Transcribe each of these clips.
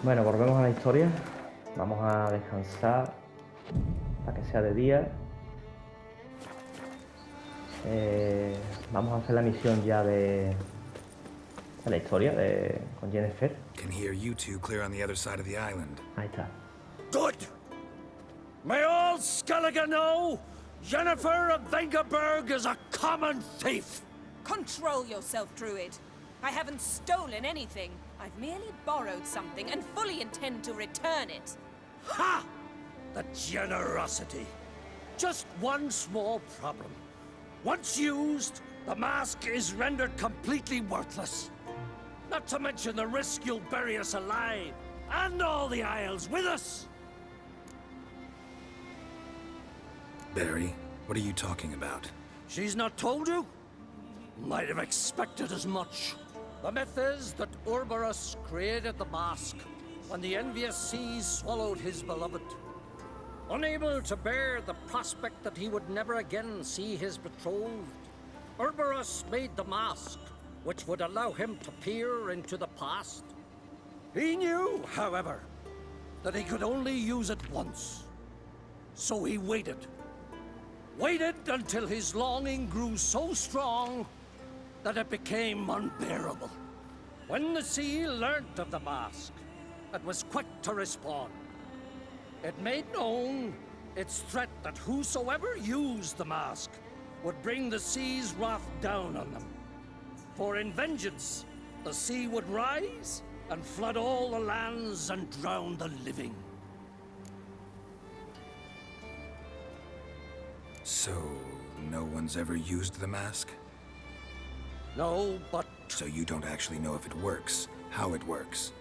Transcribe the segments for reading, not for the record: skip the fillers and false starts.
Bueno, volvemos a la historia. Vamos a descansar para que sea de día. Vamos a hacer la misión ya de la historia con Jennifer. Can hear you two clear on the other side of the island. Ahí está. Good! May all Skellige know Jennifer of Vengerberg is a common thief! Control yourself, Druid. I haven't stolen anything. I've merely borrowed something and fully intend to return it. Ha! The generosity. Just one small problem. Once used, the mask is rendered completely worthless. Not to mention the risk you'll bury us alive, and all the Isles with us! Barry, what are you talking about? She's not told you? Might have expected as much. The myth is that Ouroboros created the mask when the envious seas swallowed his beloved. Unable to bear the prospect that he would never again see his betrothed, Ouroboros made the mask, which would allow him to peer into the past. He knew, however, that he could only use it once. So he waited. Waited until his longing grew so strong that it became unbearable. When the sea learnt of the mask, it was quick to respond. It made known its threat that whosoever used the mask would bring the sea's wrath down on them. For in vengeance, the sea would rise and flood all the lands and drown the living. So, no one's ever used the mask? No, but So you don't actually know if it works, how it works.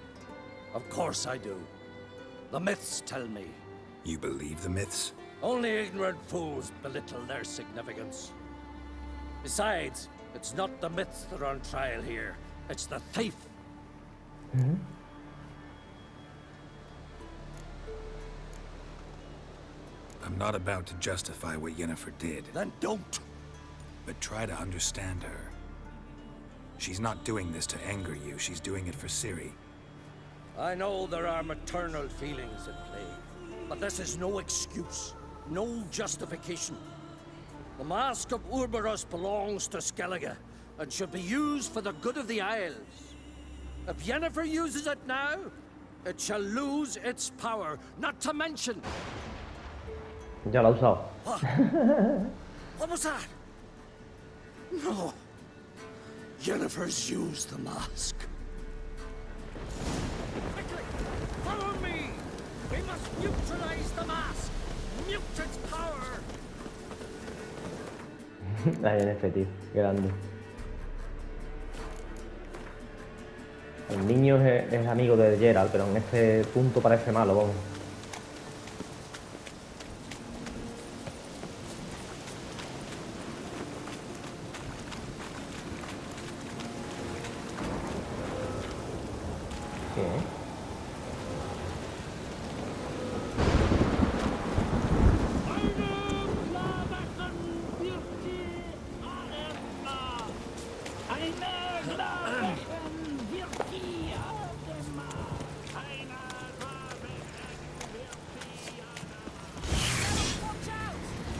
of course I do. The myths tell me. You believe the myths? Only ignorant fools belittle their significance. Besides, it's not the myths that are on trial here. It's the thief. I'm not about to justify what Yennefer did, Then don't. but try to understand her. She's not doing this to anger you, she's doing it for Ciri. I know there are maternal feelings at play, but this is no excuse, no justification. The Mask of Ouroboros belongs to Skellige, and should be used for the good of the Isles. If Yennefer uses it now, it shall lose its power, not to mention... Ya lo ha usado. What was that? No. Yennefer's used the mask. Quickly, follow me! We must neutralize the mask! Mute its power! La NF, tío. Grande. El niño es amigo de Geralt, pero en este punto parece malo, vamos.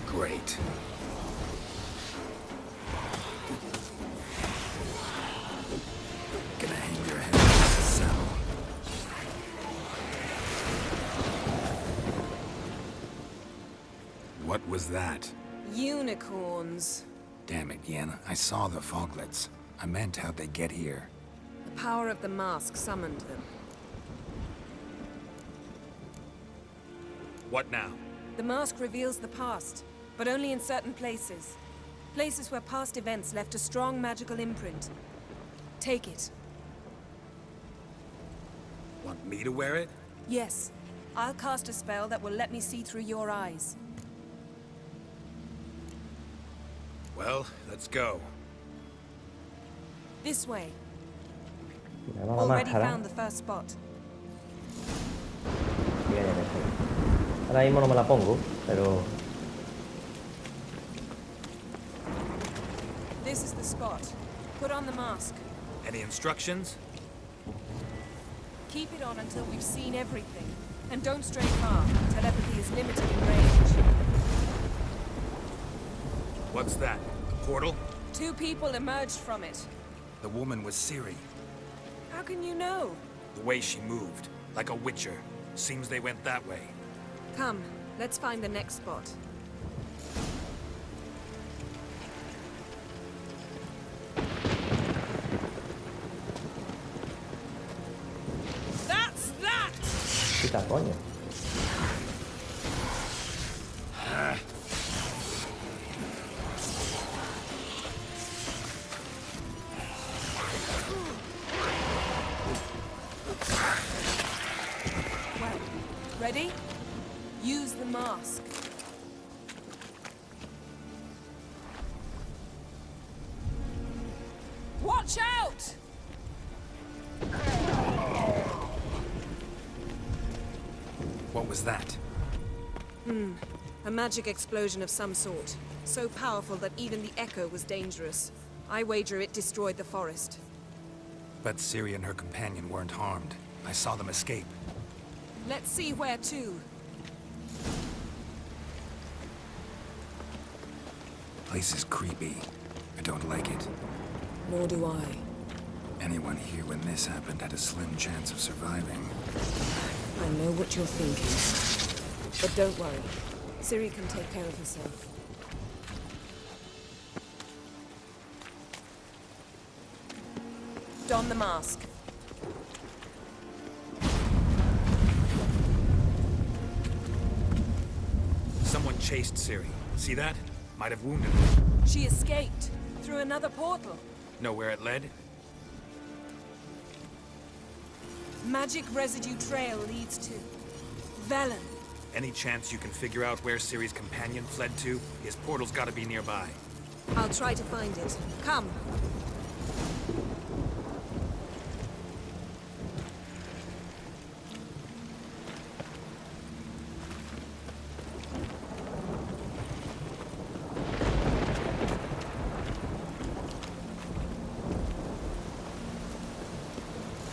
Great. Gonna hang your head against the saddle. What was that? Unicorns. Damn it, Yen. I saw the foglets. I meant how'd they get here. The power of the mask summoned them. What now? The mask reveals the past, but only in certain places. Places where past events left a strong magical imprint. Take it. Want me to wear it? Yes. I'll cast a spell that will let me see through your eyes. Well, let's go. This way. Me la Already máscara. found the first spot. Bien, ahora mismo no me la pongo, pero This is the spot. Put on the mask. Any instructions? Keep it on until we've seen everything. And don't stray far. Telepathy is limited in range. What's that? A portal? 2 people emerged from it. The woman was Ciri. How can you know? The way she moved, like a witcher. Seems they went that way. Come, let's find the next spot. That's that! Quita coño. Well, ready? Use the mask. Watch out! What was that? A magic explosion of some sort. So powerful that even the echo was dangerous. I wager it destroyed the forest. But Ciri and her companion weren't harmed. I saw them escape. Let's see where to. Place is creepy. I don't like it. Nor do I. Anyone here when this happened had a slim chance of surviving. I know what you're thinking. But don't worry. Ciri can take care of herself. Don the mask. Someone chased Ciri. See that? Might have wounded her. She escaped through another portal. Know where it led? Magic residue trail leads to Velen. Any chance you can figure out where Ciri's companion fled to? His portal's gotta be nearby. I'll try to find it. Come.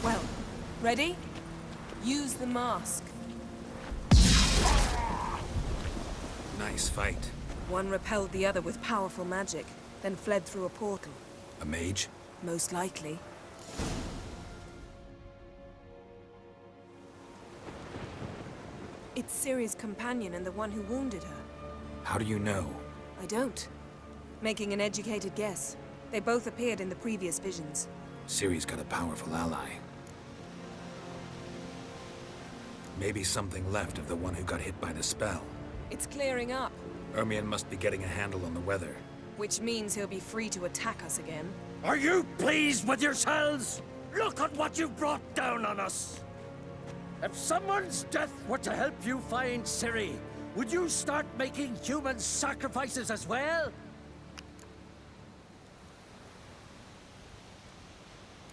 Well, ready? Use the mask. Nice fight. One repelled the other with powerful magic, then fled through a portal. A mage? Most likely. It's Ciri's companion and the one who wounded her. How do you know? I don't. Making an educated guess. They both appeared in the previous visions. Ciri's got a powerful ally. Maybe something left of the one who got hit by the spell. It's clearing up, Ermion must be getting a handle on the weather. which means he'll be free to attack us again. Are you pleased with yourselves? Look at what you've brought down on us! If someone's death were to help you find Ciri, would you start making human sacrifices as well?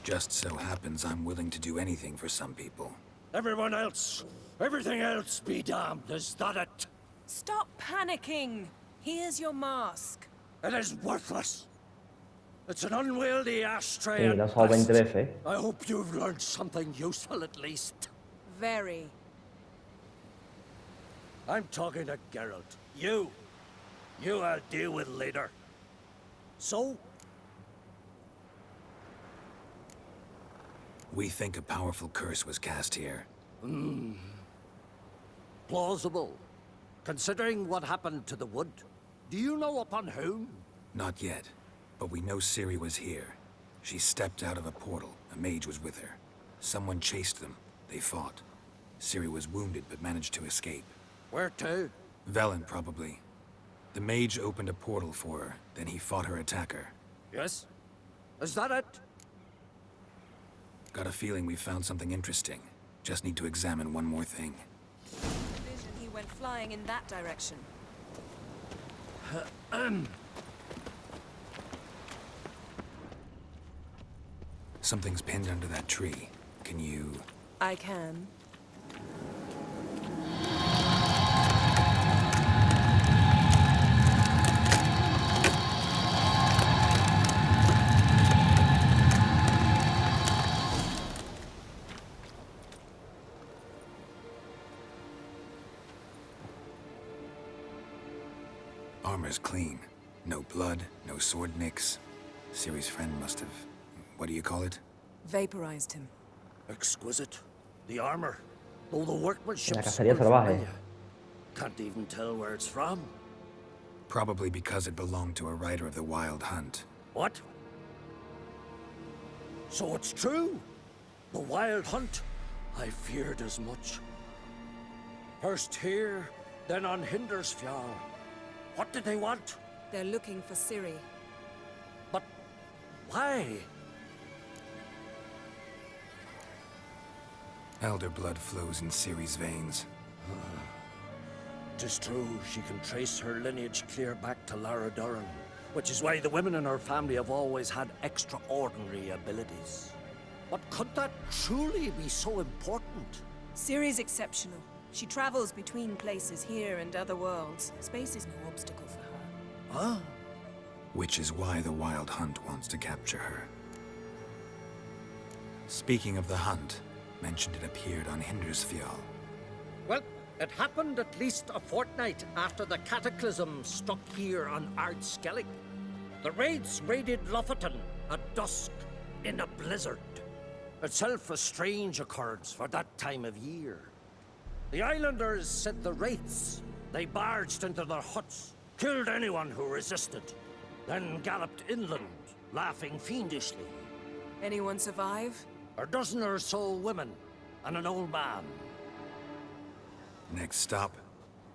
Just so happens I'm willing to do anything for some people. Everyone else, everything else be damned, is that it? Stop panicking! Here's your mask. It is worthless. It's an unwieldy ashtray Sí, at las joven best. 13. I hope you've learned something useful at least. Very. I'm talking to Geralt. You I'll deal with later. So, We think a powerful curse was cast here. plausible. Considering what happened to the wood, do you know upon whom? Not yet, but we know Ciri was here. She stepped out of a portal. A mage was with her. Someone chased them. They fought. Ciri was wounded but managed to escape. Where to? Velen, probably. The mage opened a portal for her, then he fought her attacker. Yes? Is that it? Got a feeling we found something interesting. Just need to examine one more thing. Vision he went flying in that direction. Something's pinned under that tree. Can you... I can. Armor's clean. No blood, no sword nicks. Ciri's friend must have... what do you call it? Vaporized him. Exquisite. The armor. Though the workmanship La cacería salvaje. can't even tell where it's from. Probably because it belonged to a rider of the Wild Hunt. What? So it's true? The Wild Hunt? I feared as much. First here, then on Hindersfjall. What did they want? They're looking for Ciri. But why? Elder blood flows in Ciri's veins. 'Tis true, she can trace her lineage clear back to Lara Duran, which is why the women in her family have always had extraordinary abilities. But could that truly be so important? Ciri's exceptional. She travels between places here and other worlds. Space is no obstacle for her. Huh? Which is why the Wild Hunt wants to capture her. Speaking of the hunt, mentioned it appeared on Hindersfjall. Well, it happened at least a fortnight after the cataclysm struck here on Ardskellig. The raids raided Lofoten at dusk in a blizzard. Itself a strange occurrence for that time of year. The islanders said the wraiths. They barged into their huts, killed anyone who resisted, then galloped inland, laughing fiendishly. Anyone survive? A dozen or so women and an old man. Next stop,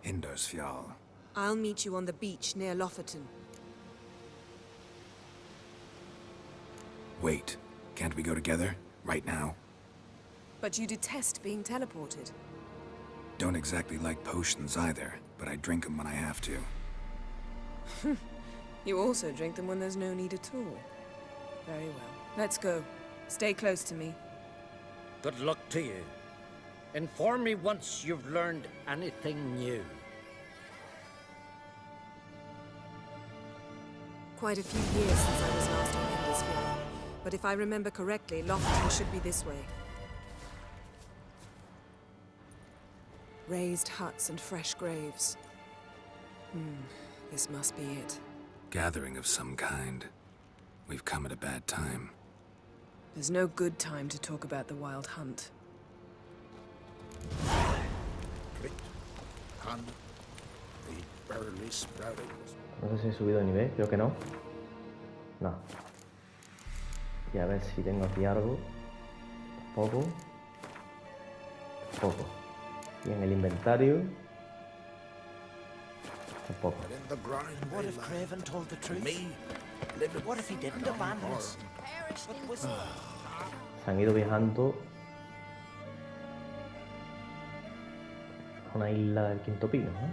Hindersfjall. I'll meet you on the beach near Lofoten. Wait, can't we go together? Right now? But you detest being teleported. Don't exactly like potions either, but I drink them when I have to. You also drink them when there's no need at all. Very well. Let's go. Stay close to me. Good luck to you. Inform me once you've learned anything new. Quite a few years since I was last on Hindersfjall. But if I remember correctly, Lofoten should be this way. Raised huts and fresh graves. This must be it. Gathering of some kind. We've come at a bad time. There's no good time to talk about the Wild Hunt. No sé si he subido de nivel, creo que no. No. Y a ver si tengo aquí algo. Tampoco. Tampoco. Y en el inventario. Tampoco. What if Craven told the truth? What if he didn't abandon us? What was Se han ido viajando a una isla del Quinto Pino, ¿no?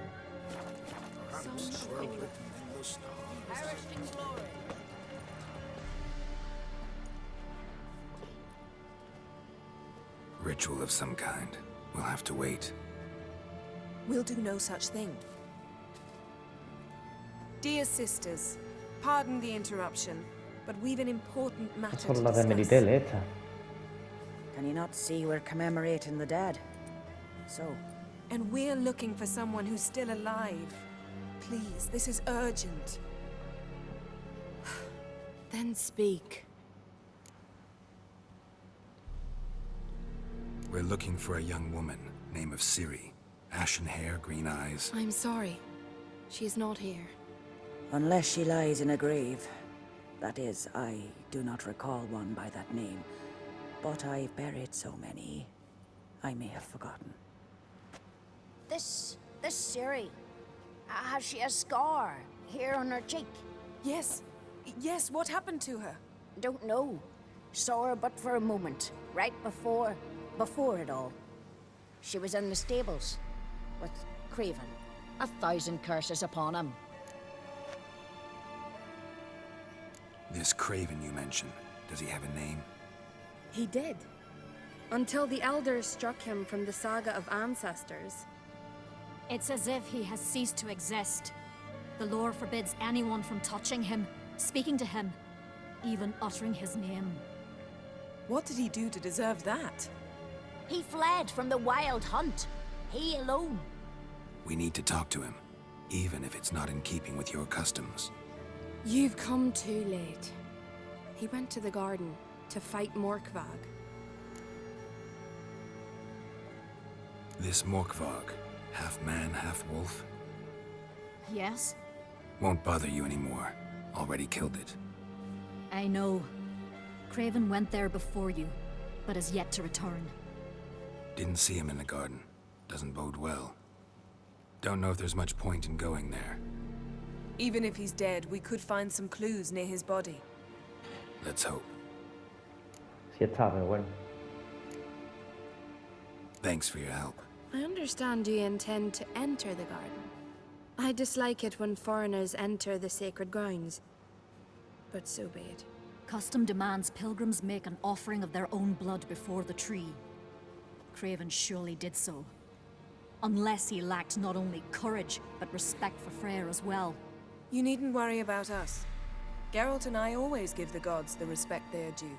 Ritual of some kind. We'll have to wait. We'll do no such thing. Dear sisters, pardon the interruption, but we've an important matter to Son las de discuss. Meritele estas. Can you not see we're commemorating the dead? So, And we're looking for someone who's still alive. Please, this is urgent. Then speak. We're looking for a young woman, name of Ciri. Ashen hair, green eyes. I'm sorry. She is not here. unless she lies in a grave. That is, I do not recall one by that name. But I've buried so many, I may have forgotten. This Ciri, has she a scar here on her cheek? Yes. Yes, what happened to her? Don't know. Saw her but for a moment, right before it all. She was in the stables with Craven. 1,000 curses upon him. This Craven you mentioned, does he have a name? He did. Until the elders struck him from the saga of ancestors. It's as if he has ceased to exist. The lore forbids anyone from touching him, speaking to him, even uttering his name. What did he do to deserve that? He fled from the Wild Hunt. He alone. We need to talk to him. even if it's not in keeping with your customs. You've come too late. He went to the garden to fight Morkvag. This Morkvag, half man, half wolf, Yes? won't bother you anymore. Already killed it. I know. Craven went there before you, but is yet to return. Didn't see him in the garden. Doesn't bode well. Don't know if there's much point in going there. Even if he's dead, we could find some clues near his body. Let's hope. Sí está, pero bueno. Thanks for your help. I understand you intend to enter the garden. I dislike it when foreigners enter the sacred grounds. But so be it. Custom demands pilgrims make an offering of their own blood before the tree. Craven surely did so. Unless he lacked not only courage, but respect for Freyr as well. You needn't worry about us. Geralt and I always give the gods the respect they are due.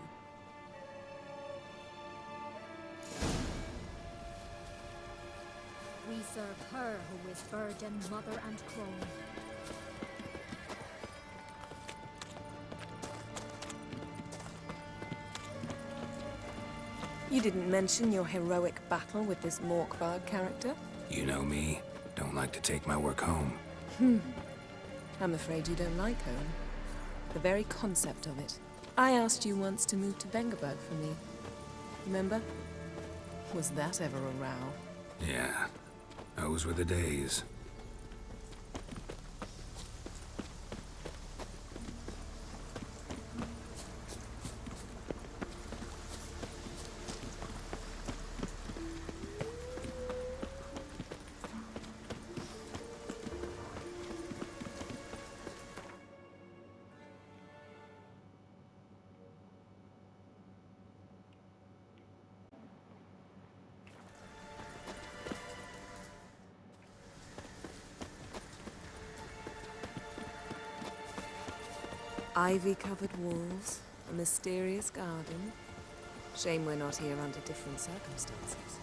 We serve her who is virgin, mother, and crone. You didn't mention your heroic battle with this Morkvag character? You know me. Don't like to take my work home. I'm afraid you don't like home. The very concept of it. I asked you once to move to Vengerberg for me. Remember? Was that ever a row? Yeah. Those were the days. Ivy-covered walls, a mysterious garden. Shame we're not here under different circumstances.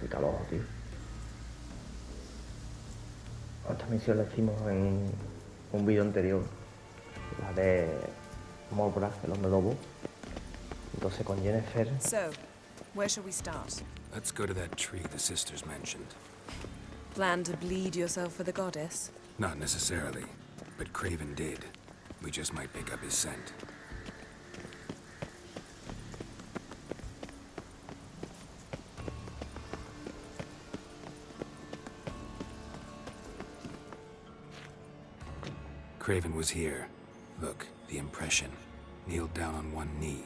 Qué calor, tío. Esta misión la hicimos en un vídeo anterior, la de Morbra, el hombre lobo. Entonces con Jennifer. So, where shall we start? Let's go to that tree the sisters mentioned. Plan to bleed yourself for the goddess? Not necessarily, but Craven did. We just might pick up his scent. Craven was here. Look, the impression. Kneeled down on one knee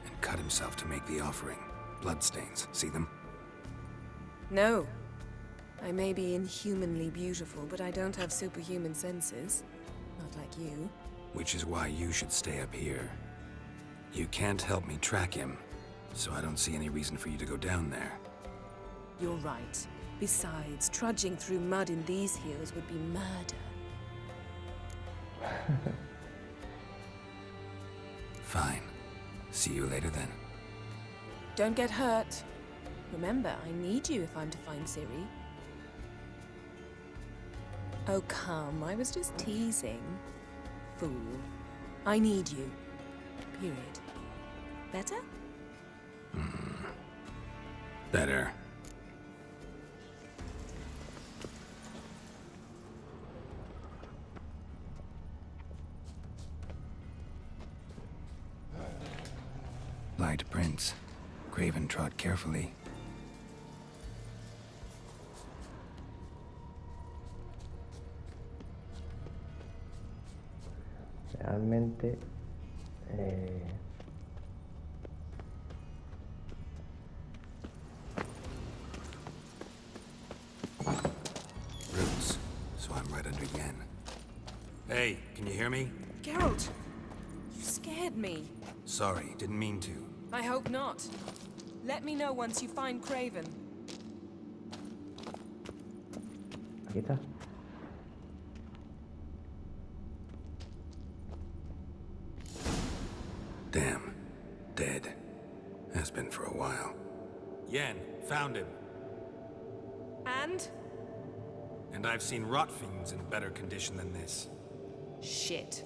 and cut himself to make the offering. Bloodstains, see them? No. I may be inhumanly beautiful, but I don't have superhuman senses. Not like you. Which is why you should stay up here. You can't help me track him, so I don't see any reason for you to go down there. You're right. Besides, trudging through mud in these hills would be murder. Fine. See you later then. Don't get hurt. Remember, I need you if I'm to find Ciri. Oh, come. I was just teasing. Fool. I need you. Period. Better? Better. Light prints. Craven trod carefully. Realmente. Roots. So I'm right under Yen. Hey, can you hear me? Geralt! You scared me. Sorry, didn't mean to. I hope not. Let me know once you find Craven. Aquí está. Damn. Dead. Has been for a while. Yen, found him. And? And I've seen rot fiends in better condition than this. Shit.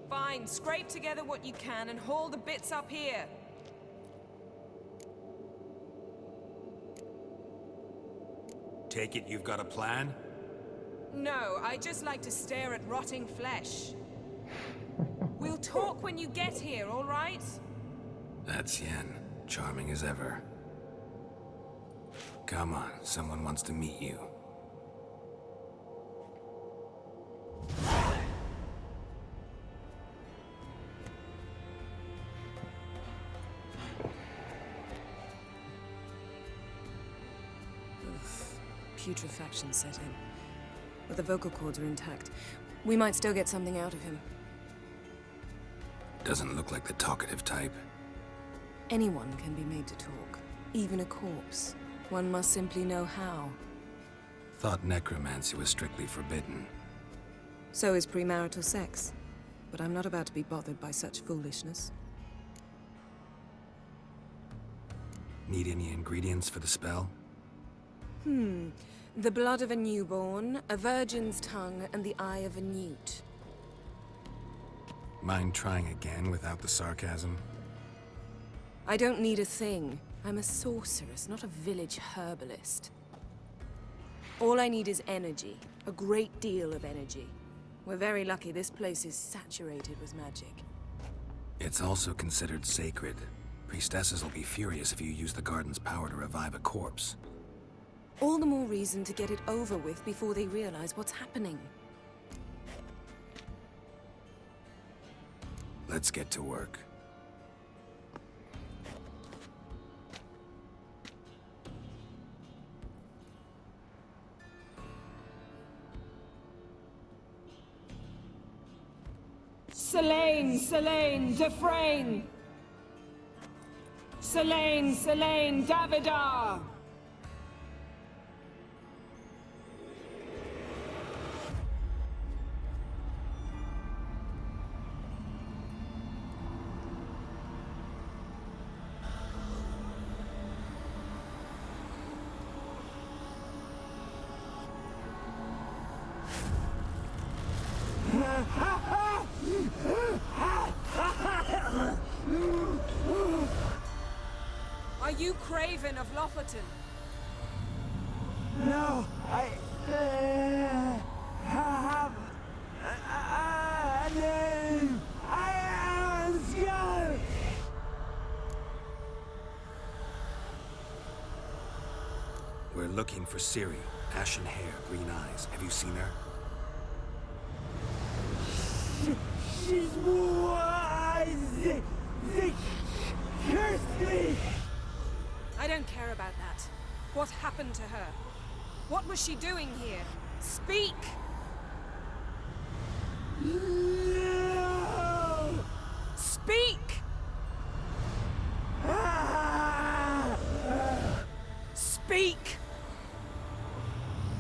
Fine, scrape together what you can and haul the bits up here. Take it you've got a plan? No, I just like to stare at rotting flesh. We'll talk when you get here, all right? That's Yen. Charming as ever. Come on, someone wants to meet you. Putrefaction set in. But the vocal cords are intact. We might still get something out of him. Doesn't look like the talkative type. Anyone can be made to talk. Even a corpse. One must simply know how. Thought necromancy was strictly forbidden. So is premarital sex. But I'm not about to be bothered by such foolishness. Need any ingredients for the spell? The blood of a newborn, a virgin's tongue, and the eye of a newt. Mind trying again without the sarcasm? I don't need a thing. I'm a sorceress, not a village herbalist. All I need is energy. A great deal of energy. We're very lucky this place is saturated with magic. It's also considered sacred. Priestesses will be furious if you use the garden's power to revive a corpse. All the more reason to get it over with before they realize what's happening. Let's get to work. Selene, Defrain! Selene, Davidar! Are you Craven of Lofoten? No, I have a name. I am Skull. We're looking for Ciri. Ashen hair, green eyes. Have you seen her? She's wise. They cursed me. I don't care about that. What happened to her? What was she doing here? Speak! No. Speak! Speak!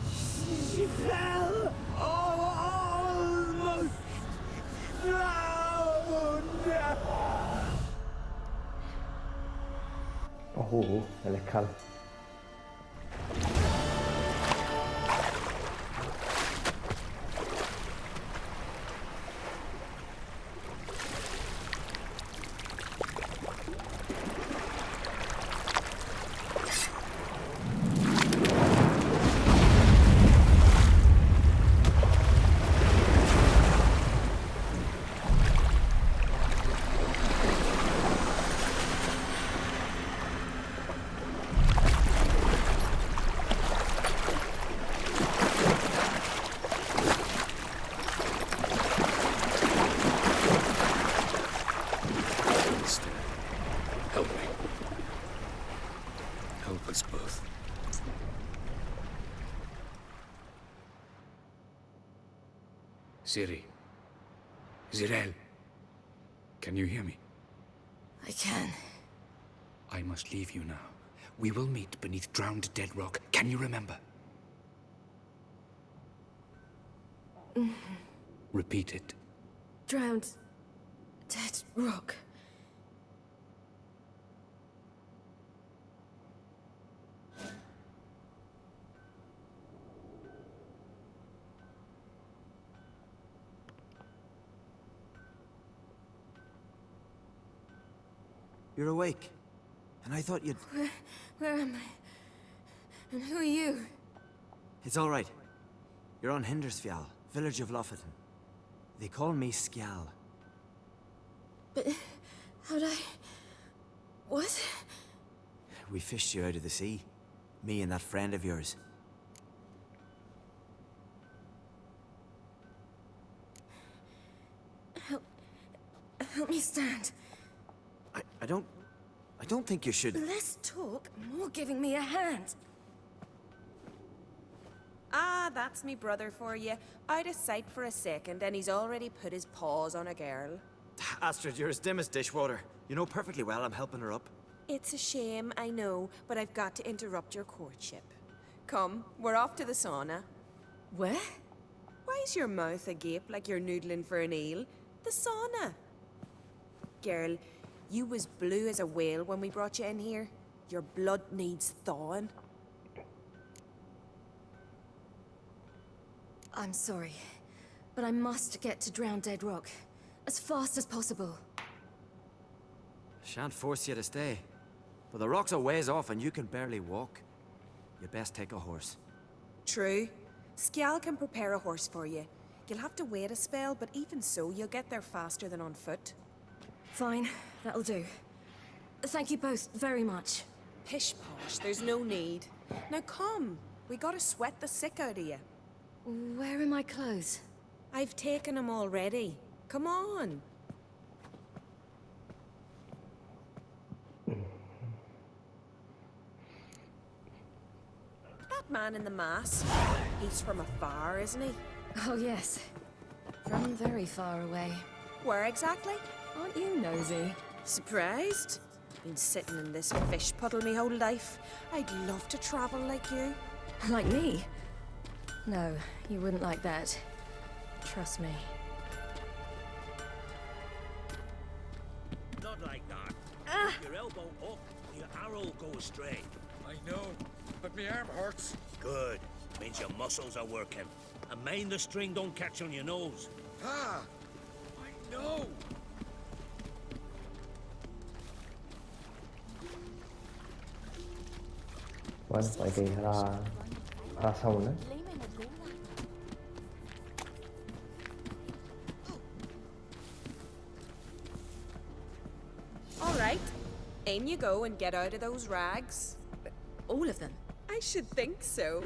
She fell almost drowned. El escala. Help me. Help us both. Ciri. Zirel. Can you hear me? I can. I must leave you now. We will meet beneath drowned dead rock. Can you remember? Repeat it. Drowned. Dead rock. You're awake. And I thought you'd... Where am I? And who are you? It's all right. You're on Hindersfjall, village of Lofoten. They call me Skjal. But how'd I... What? We fished you out of the sea. Me and that friend of yours. Help me stand. I don't think you should... Less talk, more giving me a hand. Ah, that's me brother for you. Out of sight for a second, and he's already put his paws on a girl. Astrid, you're as dim as dishwater. You know perfectly well I'm helping her up. It's a shame, I know, but I've got to interrupt your courtship. Come, we're off to the sauna. Where? Why's your mouth agape like you're noodling for an eel? The sauna. Girl, you was blue as a whale when we brought you in here. Your blood needs thawing. I'm sorry, but I must get to Drowned Dead Rock as fast as possible. Shan't force you to stay. But the rock's a ways off and you can barely walk. You best take a horse. True. Skjal can prepare a horse for you. You'll have to wait a spell, but even so, you'll get there faster than on foot. Fine, that'll do. Thank you both very much. Pish posh, there's no need. Now come, we gotta sweat the sick out of you. Where are my clothes? I've taken them already. Come on. That man in the mask, he's from afar, isn't he? Oh yes, from very far away. Where exactly? Aren't you nosy? Surprised? Been sitting in this fish puddle me whole life. I'd love to travel like you. Like me? No, you wouldn't like that. Trust me. Not like that. Your elbow up, your arrow will go astray. I know, but my arm hurts. Good. Means your muscles are working. And mind the string don't catch on your nose. Ah! I know! Bueno, hay que ir a la sauna. All right. In you go and get out of those rags. All of them? I should think so.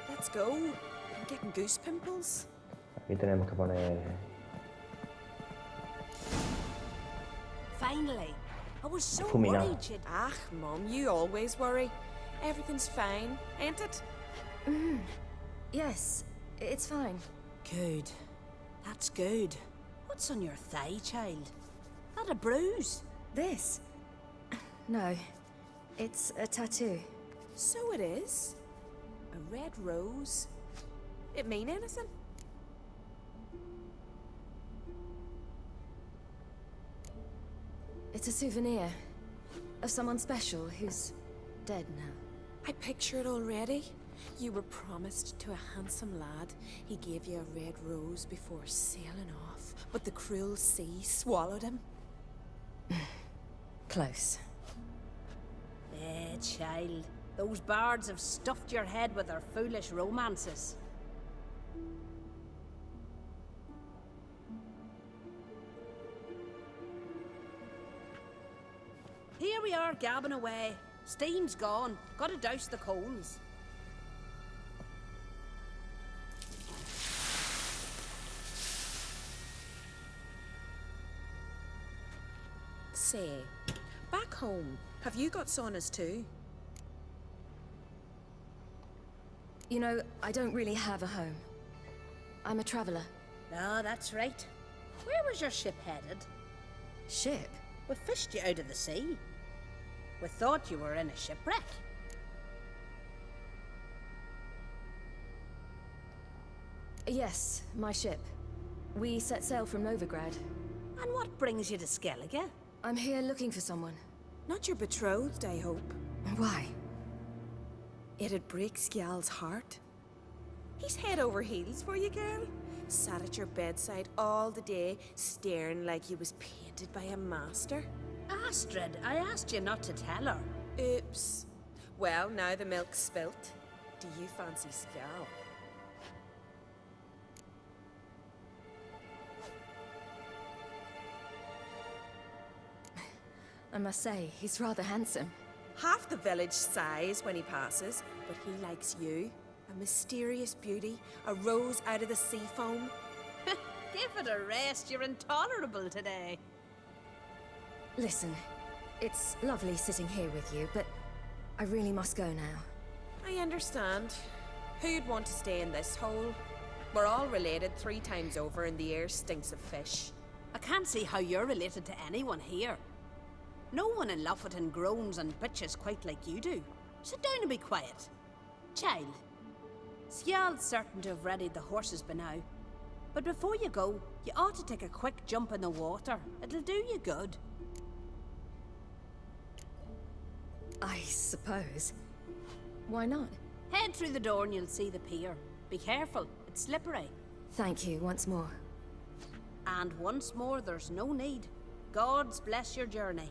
Let's go. I'm getting goose pimples. Aquí tenemos que poner... Finally. I was so Fuminado. worried you'd... Ah, Mom, you always worry. Everything's fine, ain't it? Yes, it's fine. Good. That's good. What's on your thigh, child? That a bruise? This? No, it's a tattoo. So it is. A red rose. It mean anything? It's a souvenir of someone special who's dead now. I picture it already. You were promised to a handsome lad. He gave you a red rose before sailing off, but the cruel sea swallowed him. Close. Eh, child. Those bards have stuffed your head with their foolish romances. Here we are gabbing away. Steam's gone. Gotta douse the coals. Say, back home, have you got saunas too? You know, I don't really have a home. I'm a traveler. Ah, that's right. Where was your ship headed? Ship? We fished you out of the sea. We thought you were in a shipwreck. Yes, my ship. We set sail from Novigrad. And what brings you to Skellige? I'm here looking for someone. Not your betrothed, I hope. Why? It'd break Skjal's heart. He's head over heels for you, girl. Sat at your bedside all the day, staring like he was painted by a master. Astrid, I asked you not to tell her. Oops. Well, now the milk's spilt. Do you fancy Skjal? I must say, he's rather handsome. Half the village sighs when he passes, but he likes you. A mysterious beauty, a rose out of the sea foam. Give it a rest, you're intolerable today. Listen, it's lovely sitting here with you, but I really must go now. I understand. Who'd want to stay in this hole? We're all related 3 times over and the air stinks of fish. I can't see how you're related to anyone here. No one in Lofoten groans and bitches quite like you do. Sit down and be quiet. Child, Skjal's certain to have readied the horses by now. But before you go, you ought to take a quick jump in the water. It'll do you good. I suppose. Why not? Head through the door and you'll see the pier. Be careful, it's slippery. Thank you once more. And once more, there's no need. Gods bless your journey.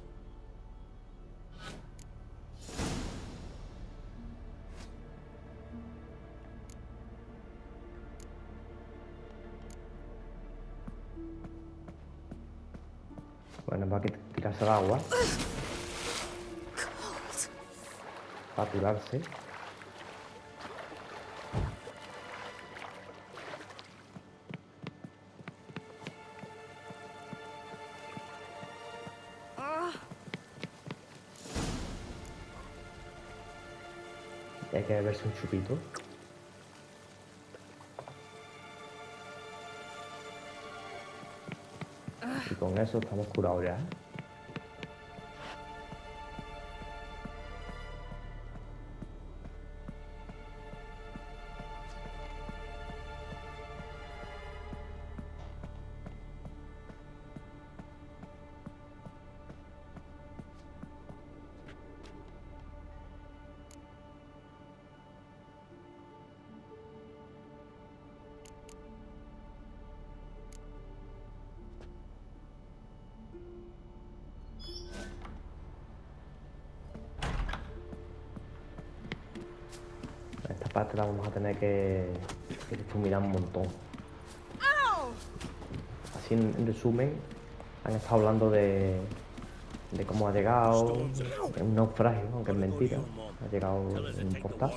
Bueno, va a tirarse al agua. Para tirarse. Y hay que beberse un chupito. Y con eso estamos curados ya. Esta parte la vamos a tener que difuminar un montón. Así en resumen, han estado hablando de cómo ha llegado, es un naufragio, aunque es mentira, ha llegado en un portal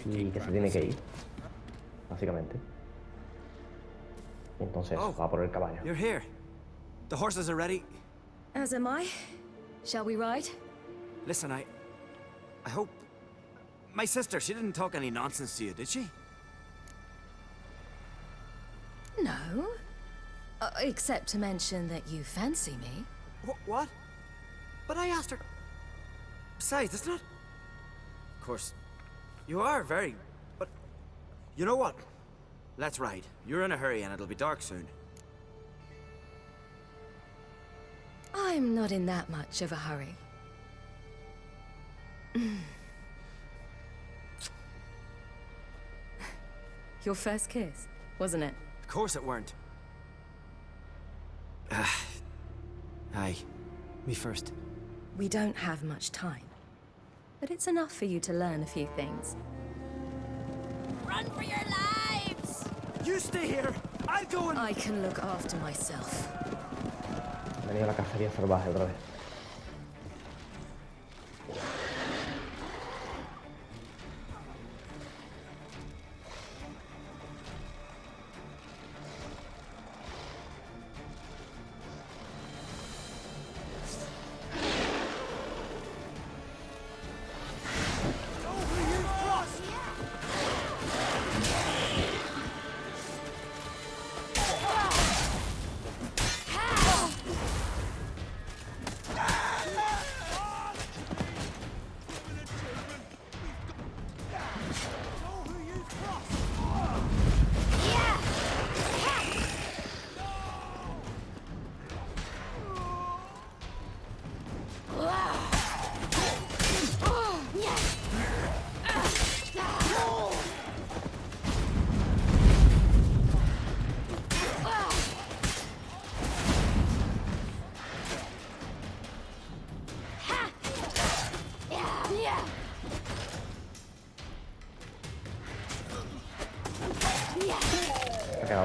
y que se tiene que ir, básicamente. Y entonces va por el caballo. You're here. The horses are ready. As am I. Shall we ride? Listen, I hope... My sister, she didn't talk any nonsense to you, did she? No. Except to mention that you fancy me. What? But I asked her... Besides, it's not... Of course, you are very... But... You know what? Let's ride. You're in a hurry and it'll be dark soon. I'm not in that much of a hurry. Your first kiss, wasn't it? Of course it weren't. Aye. Me first. We don't have much time. But it's enough for you to learn a few things. Run for your lives! You stay here! I'll go and... I can look after myself. Venía la cacería salvaje otra vez.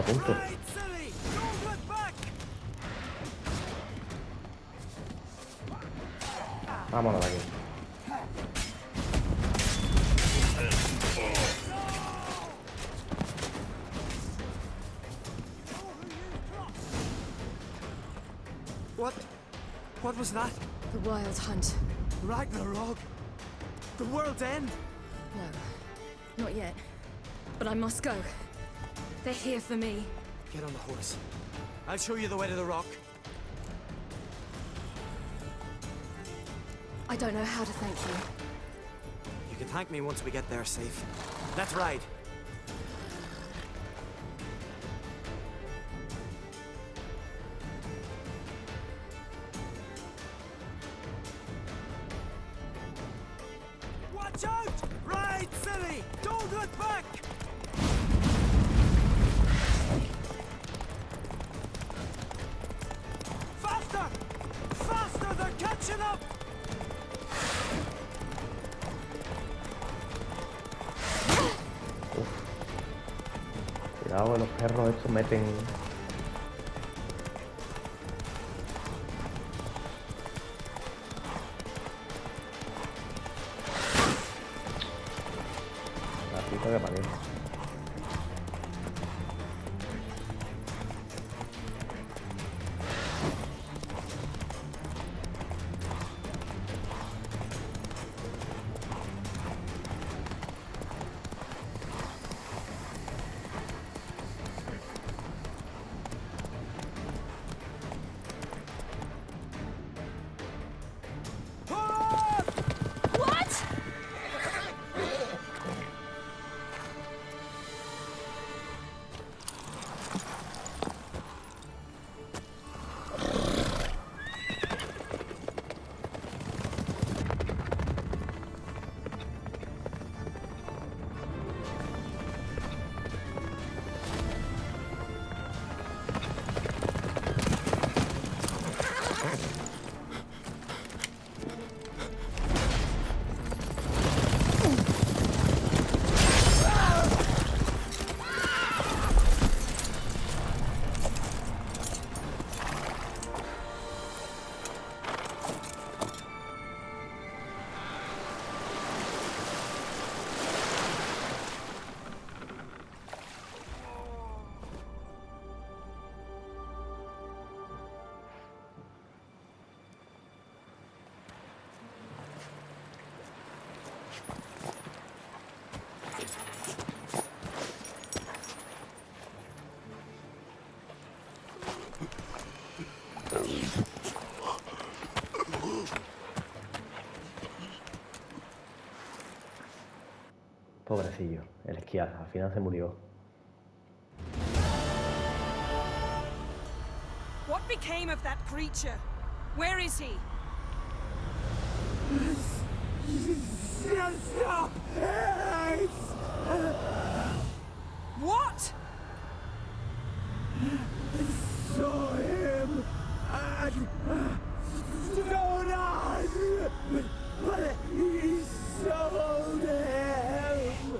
a punto. Vámonos de aquí. What was that? The Wild Hunt. Ragnarok? The world's end? No, not yet. But I must go. They're here for me. Get on the horse. I'll show you the way to the rock. I don't know how to thank you. You can thank me once we get there safe. Let's ride. Watch out! Ride, silly! Don't look back! Faster! Faster! They're catching up! Cuidado, los perros estos meten... La pita de panel. Pobrecillo, el esquiar, al final se murió. What became of that creature? Where is he? What? Saw him at Stonehouse, but he sold him.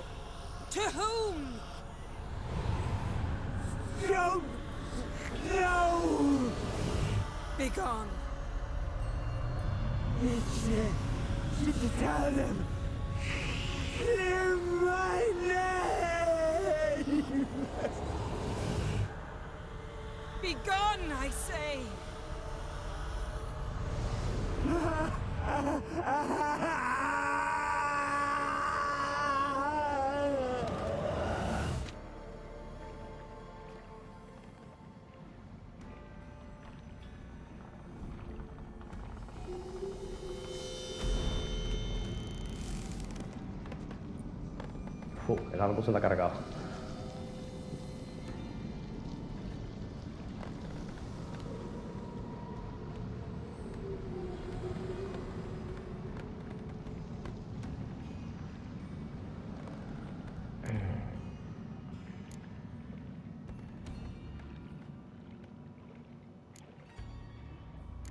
To whom? Don't know. Begone. Tell them. Clear my name. Begone, I say. El árbol se la ha cargado.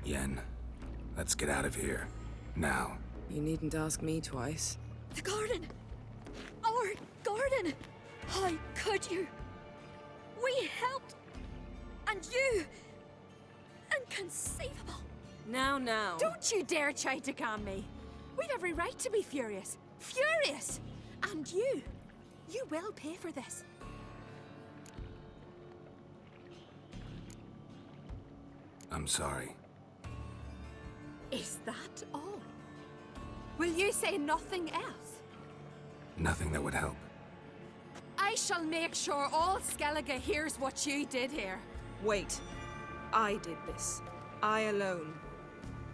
Yen, let's get out of here. Now. You needn't ask me twice. The garden! Our garden! How could you? We helped. And you. Inconceivable. Now. Don't you dare try to calm me. We've every right to be furious. Furious! And you will pay for this. I'm sorry. Is that all? Will you say nothing else? Nothing that would help. I shall make sure all Skellige hears what you did here. Wait. I did this. I alone.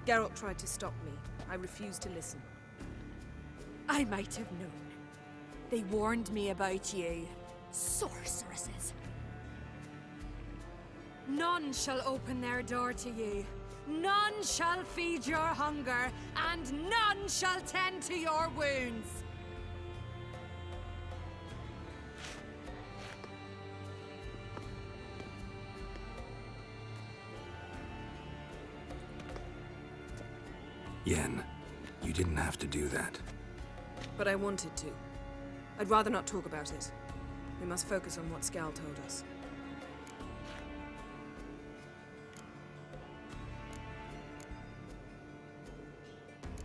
Geralt tried to stop me. I refused to listen. I might have known. They warned me about you. Sorceresses. None shall open their door to you. None shall feed your hunger, and none shall tend to your wounds. Yen, you didn't have to do that. But I wanted to. I'd rather not talk about it. We must focus on what Skal told us.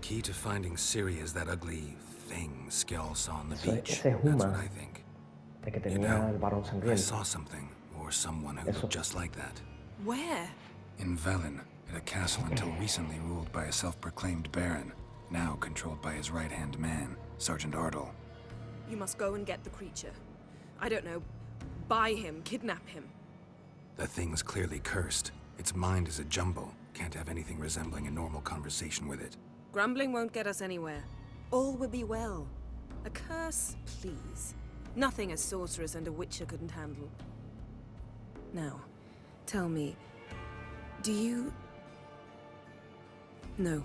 Key to finding Ciri is that ugly thing Skell saw on the beach. Ese That's Huma, what I think. el que You tenía know, el varón I sangriento. saw something, or someone who looked just like that. Where? In Velen, at a castle until recently ruled by a self-proclaimed baron, now controlled by his right-hand man, Sergeant Ardle. You must go and get the creature. I don't know. Buy him, kidnap him. The thing's clearly cursed. Its mind is a jumble. Can't have anything resembling a normal conversation with it. Grumbling won't get us anywhere. All will be well. A curse, please. Nothing a sorceress and a witcher couldn't handle. Now, tell me, do you... No,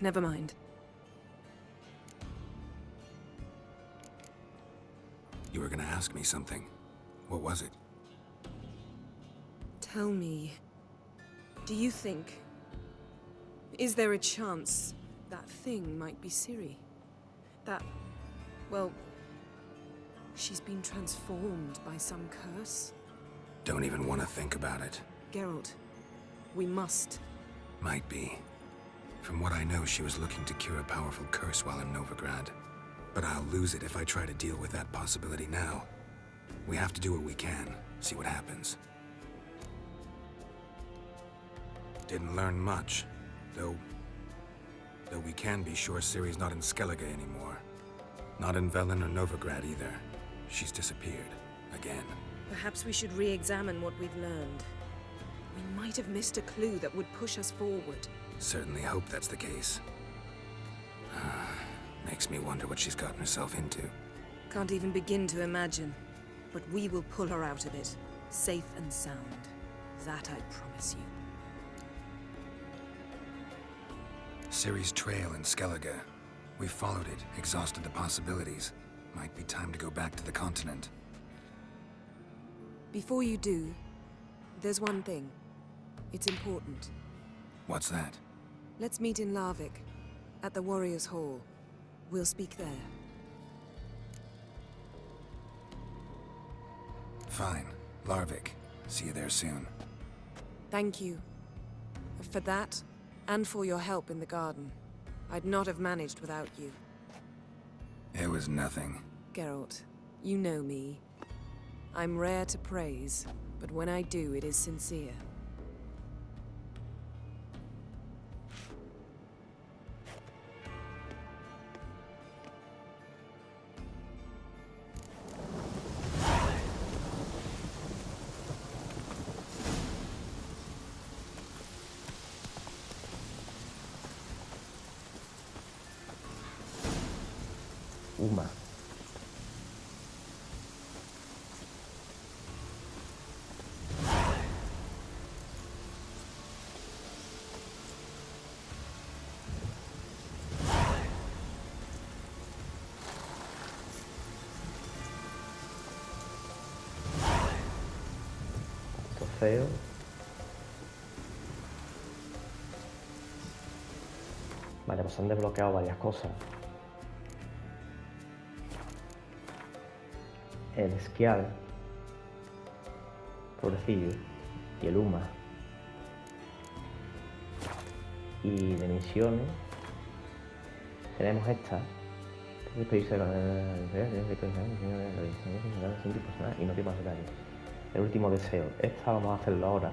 never mind. You were gonna ask me something. What was it? Tell me, do you think... Is there a chance that thing might be Ciri? That... well... she's been transformed by some curse? Don't even want to think about it. Geralt, we must. Might be. From what I know, she was looking to cure a powerful curse while in Novigrad. But I'll lose it if I try to deal with that possibility now. We have to do what we can, see what happens. Didn't learn much, though we can be sure Ciri's not in Skellige anymore. Not in Velen or Novigrad either. She's disappeared. Again. Perhaps we should re-examine what we've learned. We might have missed a clue that would push us forward. Certainly hope that's the case. Makes me wonder what she's gotten herself into. Can't even begin to imagine. But we will pull her out of it. Safe and sound. That I promise you. Ciri's trail in Skellige. We followed it, exhausted the possibilities. Might be time to go back to the continent. Before you do, there's one thing. It's important. What's that? Let's meet in Larvik, at the Warriors' Hall. We'll speak there. Fine. Larvik. See you there soon. Thank you. For that, and for your help in the garden. I'd not have managed without you. It was nothing. Geralt, you know me. I'm rare to praise, but when I do, it is sincere. Uma. Esto es feo. Vale, pues han desbloqueado varias cosas. El esquiar. pobrecillo. Y el Uma. Y de misiones tenemos esta. Y no tiene más detalles. El último deseo. Esta vamos a hacerlo ahora.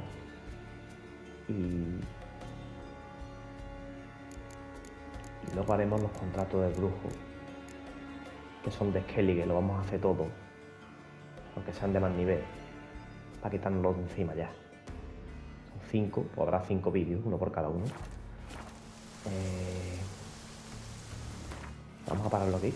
Y luego haremos los contratos de brujo, que son de Skelly, que lo vamos a hacer todo, aunque sean de más nivel, para quitárnoslos de encima ya. Son 5, pues habrá 5 vídeos, uno por cada uno. Vamos a pararlo aquí.